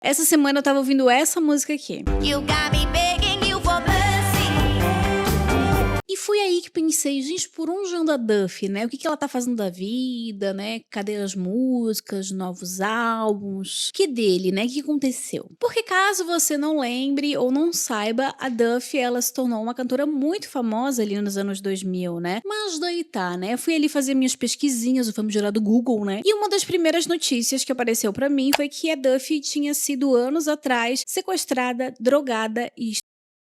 Essa semana eu tava ouvindo essa música aqui. You got me begging you for mercy. E foi aí que pensei, gente, por onde anda a Duffy, né? O que ela tá fazendo da vida, né? Cadê as músicas, novos álbuns? Que dele, né? O que aconteceu? Porque caso você não lembre ou não saiba, a Duffy, ela se tornou uma cantora muito famosa ali nos anos 2000, né? Mas daí tá, né? Eu fui ali fazer minhas pesquisinhas, o famigerado Google, né? E uma das primeiras notícias que apareceu pra mim foi que a Duffy tinha sido anos atrás sequestrada, drogada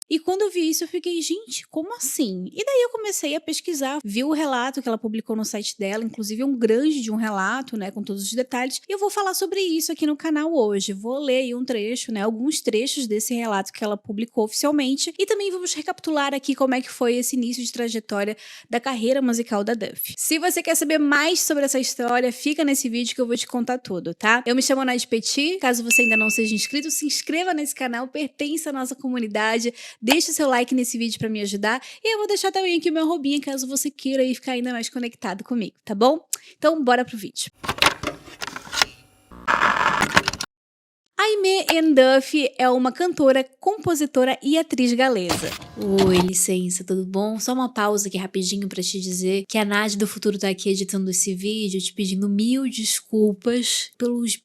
e quando eu vi isso, eu fiquei, gente, como assim? E daí eu comecei a pesquisar, vi o relato que ela publicou no site dela, inclusive um grande de um relato, né, com todos os detalhes, e eu vou falar sobre isso aqui no canal hoje. Vou ler aí um trecho, né, alguns trechos desse relato que ela publicou oficialmente, e também vamos recapitular aqui como é que foi esse início de trajetória da carreira musical da Duffy. Se você quer saber mais sobre essa história, fica nesse vídeo que eu vou te contar tudo, tá? Eu me chamo Nath Petit, caso você ainda não seja inscrito, se inscreva nesse canal, pertence à nossa comunidade. Deixa seu like nesse vídeo pra me ajudar e eu vou deixar também aqui o meu arrobinha caso você queira aí ficar ainda mais conectado comigo, tá bom? Então bora pro vídeo. Aimee Ann Duffy é uma cantora, compositora e atriz galesa. Oi, licença, tudo bom? Só uma pausa aqui rapidinho pra te dizer que a Nath do futuro tá aqui editando esse vídeo, te pedindo mil desculpas pelos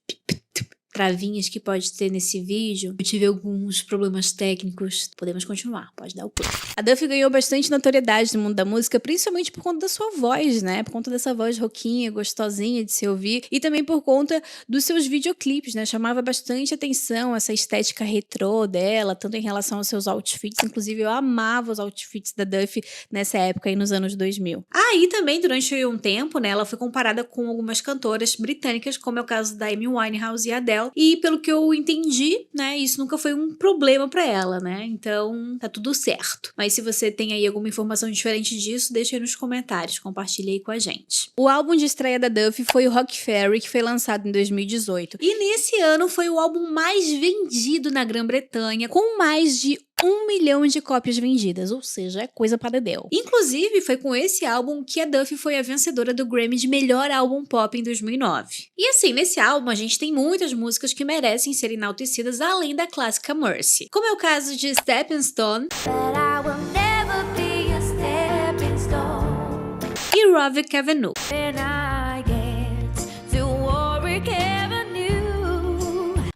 travinhas que pode ter nesse vídeo. Eu tive alguns problemas técnicos. Podemos continuar, pode dar o play. A Duffy ganhou bastante notoriedade no mundo da música, principalmente por conta da sua voz, né? Por conta dessa voz roquinha, gostosinha de se ouvir, e também por conta dos seus videoclipes, né? Chamava bastante atenção essa estética retrô dela, tanto em relação aos seus outfits, inclusive eu amava os outfits da Duffy nessa época aí nos anos 2000. Aí também, durante um tempo, né, ela foi comparada com algumas cantoras britânicas, como é o caso da Amy Winehouse e Adele, e pelo que eu entendi, né, isso nunca foi um problema pra ela, né, então tá tudo certo. Mas se você tem aí alguma informação diferente disso, deixa aí nos comentários, compartilha aí com a gente. O álbum de estreia da Duffy foi o Rock Ferry, que foi lançado em 2018, e nesse ano foi o álbum mais vendido na Grã-Bretanha, com mais de 1 milhão de cópias vendidas, ou seja, é coisa para Adele. Inclusive, foi com esse álbum que a Duffy foi a vencedora do Grammy de Melhor Álbum Pop em 2009. E assim, nesse álbum a gente tem muitas músicas que merecem ser enaltecidas além da clássica Mercy, como é o caso de Stepping Stone But I will never be a stepping stone. e Warwick Avenue. When I get to Warwick Avenue.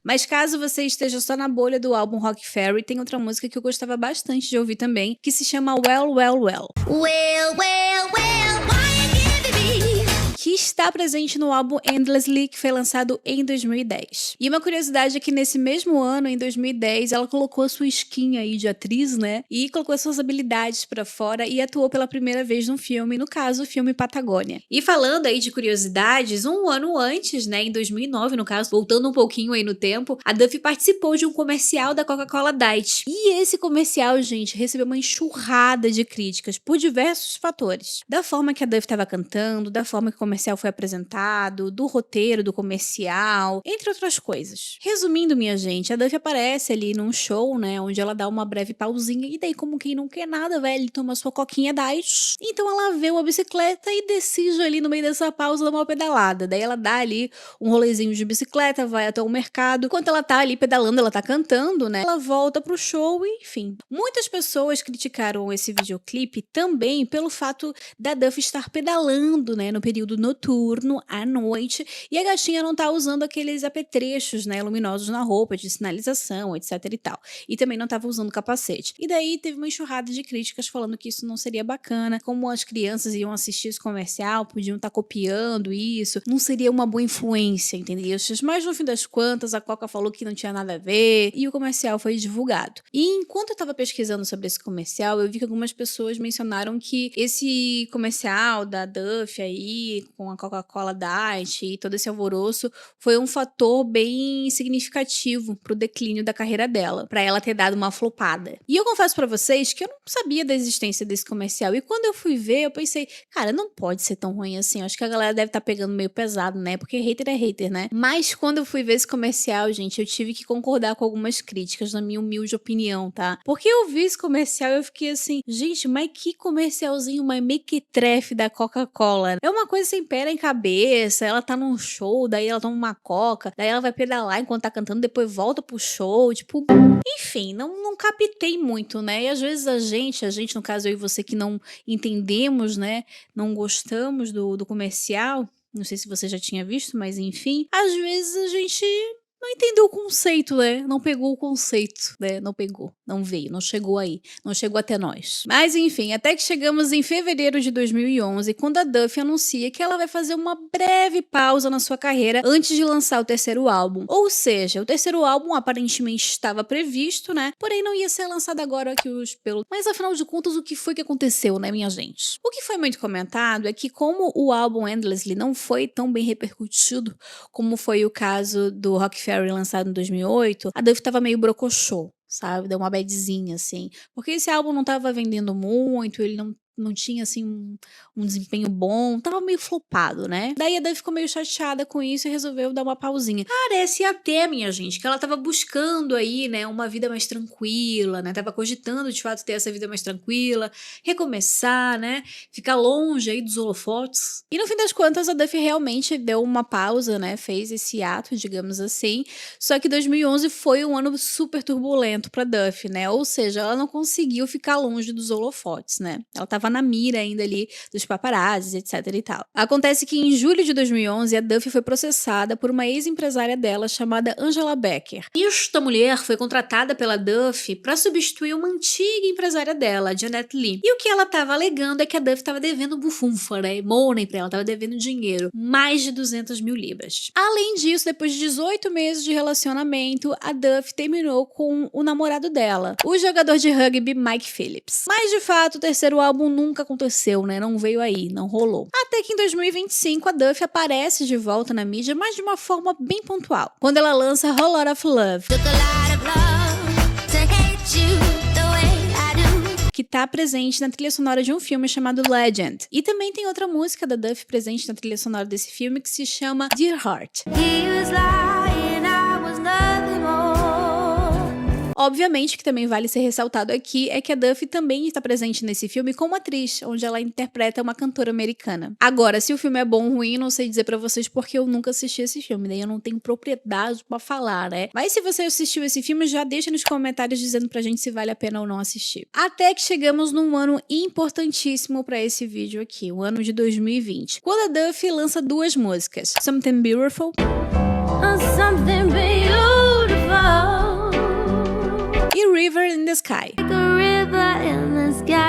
Mas caso você esteja só na bolha do álbum Rock Ferry, tem outra música que eu gostava bastante de ouvir também, que se chama Well, Well, Well. Well, well, well, why you giving me? Que está presente no álbum Endlessly, que foi lançado em 2010. E uma curiosidade é que nesse mesmo ano, em 2010, ela colocou a sua skin aí de atriz, né? E colocou as suas habilidades pra fora e atuou pela primeira vez num filme, no caso, o filme Patagônia. E falando aí de curiosidades, um ano antes, né, em 2009, no caso, voltando um pouquinho aí no tempo, a Duffy participou de um comercial da Coca-Cola Diet. E esse comercial, gente, recebeu uma enxurrada de críticas por diversos fatores. Da forma que a Duffy estava cantando, da forma que o comercial foi apresentado, do roteiro do comercial, entre outras coisas. Resumindo, minha gente, a Duffy aparece ali num show, né, onde ela dá uma breve pausinha e daí, como quem não quer nada, velho, toma sua coquinha Diet. Então ela vê uma bicicleta e decide ali no meio dessa pausa dar uma pedalada. Daí ela dá ali um rolezinho de bicicleta, vai até o mercado. Enquanto ela tá ali pedalando, ela tá cantando, né, ela volta pro show e, enfim. Muitas pessoas criticaram esse videoclipe também pelo fato da Duffy estar pedalando, né, no período noturno, à noite, e a gatinha não tá usando aqueles apetrechos, né, luminosos na roupa, de sinalização, etc e tal. E também não tava usando capacete. E daí teve uma enxurrada de críticas falando que isso não seria bacana, como as crianças iam assistir esse comercial, podiam estar copiando isso, não seria uma boa influência, entendeu? Mas no fim das contas, a Coca falou que não tinha nada a ver, e o comercial foi divulgado. E enquanto eu tava pesquisando sobre esse comercial, eu vi que algumas pessoas mencionaram que esse comercial da Duffy aí, com a Coca-Cola Diet e todo esse alvoroço, foi um fator bem significativo pro declínio da carreira dela, pra ela ter dado uma flopada. E eu confesso pra vocês que eu não sabia da existência desse comercial, e quando eu fui ver, eu pensei, cara, não pode ser tão ruim assim, eu acho que a galera deve estar pegando meio pesado, né, porque hater é hater, né? Mas quando eu fui ver esse comercial, gente, eu tive que concordar com algumas críticas, na minha humilde opinião, tá? Porque eu vi esse comercial e eu fiquei assim, gente, mas que comercialzinho, mais mequetrefe da Coca-Cola. É uma coisa sem pé em cabeça, ela tá num show, daí ela toma uma coca, daí ela vai pedalar enquanto tá cantando, depois volta pro show, tipo... Enfim, não captei muito, né? E às vezes a gente, no caso eu e você que não entendemos, né? Não gostamos do comercial, não sei se você já tinha visto, mas enfim, às vezes a gente não entendeu o conceito, né? Não pegou o conceito, né? Não pegou, não veio, não chegou aí, não chegou até nós. Mas enfim, até que chegamos em fevereiro de 2011, quando a Duffy anuncia que ela vai fazer uma breve pausa na sua carreira antes de lançar o terceiro álbum. Ou seja, o terceiro álbum aparentemente estava previsto, né? Porém não ia ser lançado agora que os pelos... Mas afinal de contas, o que foi que aconteceu, né, minha gente? O que foi muito comentado é que como o álbum Endlessly não foi tão bem repercutido como foi o caso do Rock Ferry lançado em 2008, a Duffy tava meio brocochô, sabe? Deu uma badzinha, assim. Porque esse álbum não tava vendendo muito, ele não tinha, assim, um desempenho bom, tava meio flopado, né? Daí a Duffy ficou meio chateada com isso e resolveu dar uma pausinha. Parece até, minha gente, que ela tava buscando aí, né, uma vida mais tranquila, né? Tava cogitando, de fato, ter essa vida mais tranquila, recomeçar, né? Ficar longe aí dos holofotes. E no fim das contas, a Duffy realmente deu uma pausa, né? Fez esse ato, digamos assim. Só que 2011 foi um ano super turbulento pra Duffy, né? Ou seja, ela não conseguiu ficar longe dos holofotes, né? Ela tava na mira ainda ali dos paparazzis, etc e tal. Acontece que em julho de 2011, a Duffy foi processada por uma ex-empresária dela chamada Angela Becker. Esta mulher foi contratada pela Duffy para substituir uma antiga empresária dela, Janet Lee. E o que ela tava alegando é que a Duffy tava devendo bufunfa, né? Money pra ela, tava devendo dinheiro. Mais de 200 mil libras. Além disso, depois de 18 meses de relacionamento, a Duffy terminou com o namorado dela, o jogador de rugby Mike Phillips. Mas, de fato, o terceiro álbum nunca aconteceu, né? Não veio aí, não rolou. Até que em 2025, a Duffy aparece de volta na mídia, mas de uma forma bem pontual, quando ela lança A Whole Lot of Love, Took a lot of love to hate you the way I do. que tá presente na trilha sonora de um filme chamado Legend. E também tem outra música da Duffy presente na trilha sonora desse filme que se chama Dear Heart. He was lying, I was nothing more. Obviamente, que também vale ser ressaltado aqui é que a Duffy também está presente nesse filme como atriz, onde ela interpreta uma cantora americana. Agora, se o filme é bom ou ruim, não sei dizer pra vocês porque eu nunca assisti esse filme, daí eu não tenho propriedade pra falar, né? Mas se você assistiu esse filme, já deixa nos comentários dizendo pra gente se vale a pena ou não assistir. Até que chegamos num ano importantíssimo pra esse vídeo aqui, o ano de 2020, quando a Duffy lança duas músicas, Something Beautiful Something beautiful. e River in the Sky. Like a river in the sky.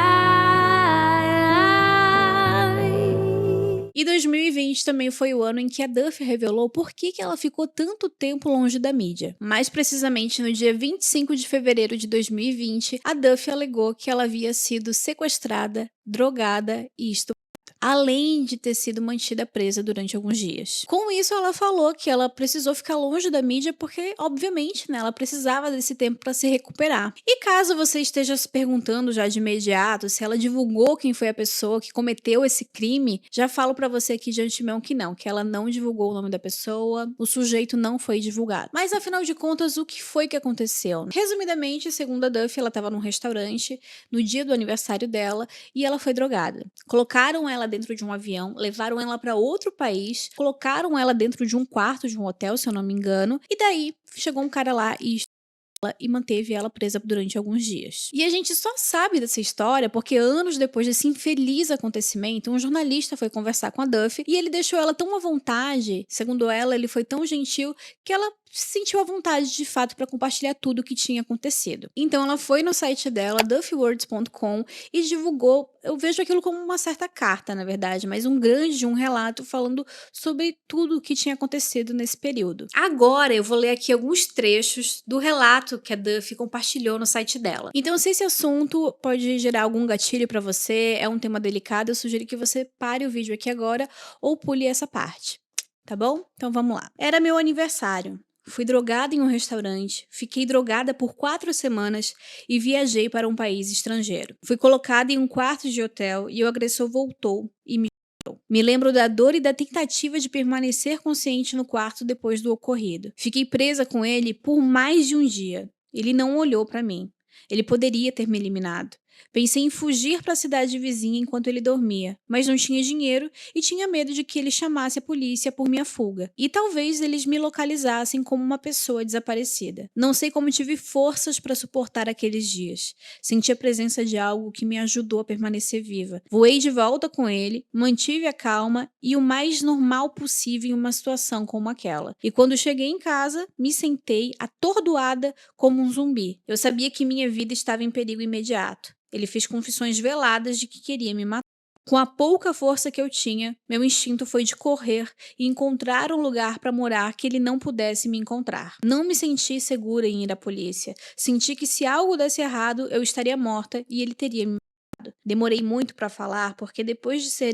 E 2020 também foi o ano em que a Duffy revelou por que ela ficou tanto tempo longe da mídia. Mais precisamente, no dia 25 de fevereiro de 2020, a Duffy alegou que ela havia sido sequestrada, drogada e estuprada, além de ter sido mantida presa durante alguns dias. Com isso, ela falou que ela precisou ficar longe da mídia porque, obviamente, né, ela precisava desse tempo para se recuperar. E caso você esteja se perguntando já de imediato se ela divulgou quem foi a pessoa que cometeu esse crime, já falo para você aqui de antemão que não, que ela não divulgou o nome da pessoa, o sujeito não foi divulgado. Mas afinal de contas, o que foi que aconteceu? Resumidamente, segundo a Duffy, ela estava num restaurante no dia do aniversário dela e ela foi drogada. Colocaram ela dentro de um avião, levaram ela para outro país, colocaram ela dentro de um quarto de um hotel, se eu não me engano, e daí chegou um cara lá e manteve ela presa durante alguns dias. E a gente só sabe dessa história porque anos depois desse infeliz acontecimento, um jornalista foi conversar com a Duffy e ele deixou ela tão à vontade, segundo ela, ele foi tão gentil que ela se sentiu à vontade de fato para compartilhar tudo o que tinha acontecido. Então ela foi no site dela, duffywords.com, e divulgou, eu vejo aquilo como uma certa carta, na verdade, mas um relato falando sobre tudo o que tinha acontecido nesse período. Agora eu vou ler aqui alguns trechos do relato que a Duffy compartilhou no site dela. Então, se esse assunto pode gerar algum gatilho para você, é um tema delicado, eu sugiro que você pare o vídeo aqui agora ou pule essa parte. Tá bom? Então vamos lá. Era meu aniversário. Fui drogada em um restaurante, fiquei drogada por 4 semanas e viajei para um país estrangeiro. Fui colocada em um quarto de hotel e o agressor voltou e me matou. Me lembro da dor e da tentativa de permanecer consciente no quarto depois do ocorrido. Fiquei presa com ele por mais de um dia. Ele não olhou para mim. Ele poderia ter me eliminado. Pensei em fugir para a cidade vizinha enquanto ele dormia, mas não tinha dinheiro e tinha medo de que ele chamasse a polícia por minha fuga. E talvez eles me localizassem como uma pessoa desaparecida. Não sei como tive forças para suportar aqueles dias. Senti a presença de algo que me ajudou a permanecer viva. Voei de volta com ele, mantive a calma e o mais normal possível em uma situação como aquela. E quando cheguei em casa, me sentei atordoada como um zumbi. Eu sabia que minha vida estava em perigo imediato. Ele fez confissões veladas de que queria me matar. Com a pouca força que eu tinha, meu instinto foi de correr e encontrar um lugar para morar que ele não pudesse me encontrar. Não me senti segura em ir à polícia. Senti que se algo desse errado, eu estaria morta e ele teria me matado. Demorei muito para falar porque depois de ser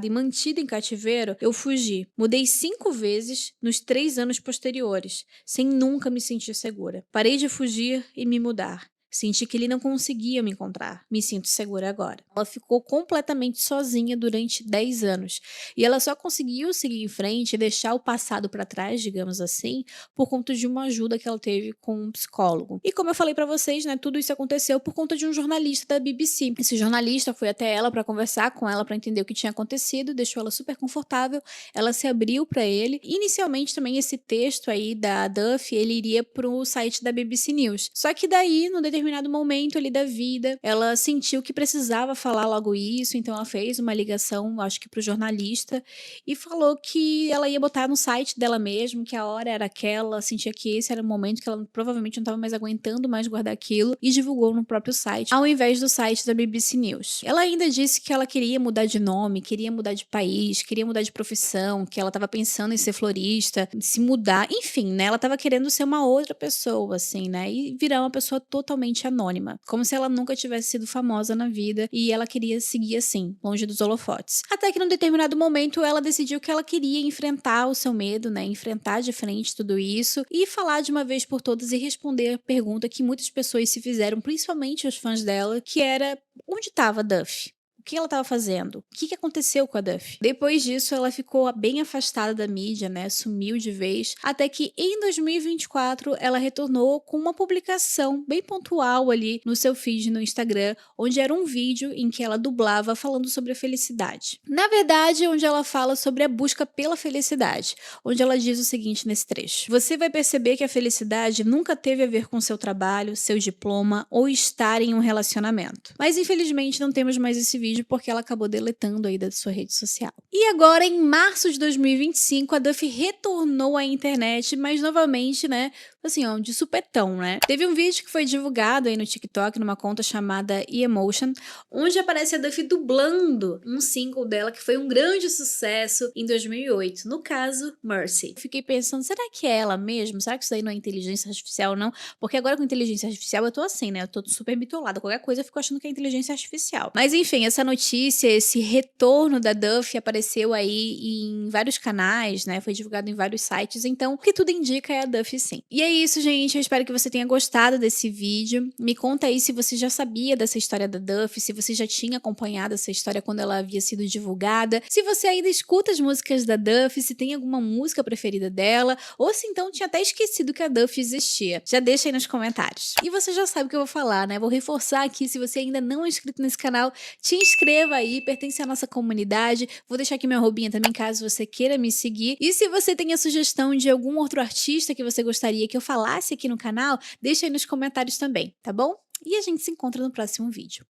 e mantida em cativeiro, eu fugi. Mudei 5 vezes nos 3 anos posteriores, sem nunca me sentir segura. Parei de fugir e me mudar. Senti que ele não conseguia me encontrar. Me sinto segura agora. Ela ficou completamente sozinha durante 10 anos. E ela só conseguiu seguir em frente e deixar o passado para trás, digamos assim, por conta de uma ajuda que ela teve com um psicólogo. E como eu falei para vocês, né, tudo isso aconteceu por conta de um jornalista da BBC. Esse jornalista foi até ela para conversar com ela para entender o que tinha acontecido, deixou ela super confortável. Ela se abriu para ele. Inicialmente também esse texto aí da Duff, ele iria pro site da BBC News. Só que daí, no determinado momento ali da vida, ela sentiu que precisava falar logo isso, então ela fez uma ligação, acho que pro jornalista, e falou que ela ia botar no site dela mesmo, que a hora era aquela, sentia que esse era o momento que ela provavelmente não estava mais aguentando mais guardar aquilo, e divulgou no próprio site, ao invés do site da BBC News. Ela ainda disse que ela queria mudar de nome, queria mudar de país, queria mudar de profissão, que ela estava pensando em ser florista, se mudar, enfim, né? Ela estava querendo ser uma outra pessoa, assim, né? E virar uma pessoa totalmente anônima, como se ela nunca tivesse sido famosa na vida e ela queria seguir assim, longe dos holofotes. Até que num determinado momento ela decidiu que ela queria enfrentar o seu medo, né, enfrentar de frente tudo isso e falar de uma vez por todas e responder a pergunta que muitas pessoas se fizeram, principalmente os fãs dela, que era: onde estava Duff? O que ela estava fazendo? O que aconteceu com a Duff? Depois disso, ela ficou bem afastada da mídia, né? Sumiu de vez. Até que em 2024, ela retornou com uma publicação bem pontual ali no seu feed no Instagram, onde era um vídeo em que ela dublava falando sobre a felicidade. Na verdade, onde ela fala sobre a busca pela felicidade, onde ela diz o seguinte nesse trecho: você vai perceber que a felicidade nunca teve a ver com seu trabalho, seu diploma ou estar em um relacionamento. Mas infelizmente não temos mais esse vídeo porque ela acabou deletando aí da sua rede social. E agora, em março de 2025, a Duff retornou à internet, mas novamente, né, assim, ó, de supetão, né? Teve um vídeo que foi divulgado aí no TikTok, numa conta chamada E-Emotion, onde aparece a Duff dublando um single dela que foi um grande sucesso em 2008, no caso, Mercy. Fiquei pensando, será que é ela mesmo? Será que isso aí não é inteligência artificial, não? Porque agora com inteligência artificial eu tô assim, né? Eu tô super bitolada. Qualquer coisa eu fico achando que é inteligência artificial. Mas enfim, essa notícia, esse retorno da Duff apareceu aí em vários canais, né? Foi divulgado em vários sites, então o que tudo indica é a Duff sim. E é isso, gente. Eu espero que você tenha gostado desse vídeo. Me conta aí se você já sabia dessa história da Duff, se você já tinha acompanhado essa história quando ela havia sido divulgada, se você ainda escuta as músicas da Duff, se tem alguma música preferida dela, ou se então tinha até esquecido que a Duff existia. Já deixa aí nos comentários. E você já sabe o que eu vou falar, né? Vou reforçar aqui, se você ainda não é inscrito nesse canal, te inscreva aí, pertence à nossa comunidade. Vou deixar aqui minha arrobinha também, caso você queira me seguir. E se você tem a sugestão de algum outro artista que você gostaria que eu falasse aqui no canal, deixa aí nos comentários também, tá bom? E a gente se encontra no próximo vídeo.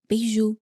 Beijo!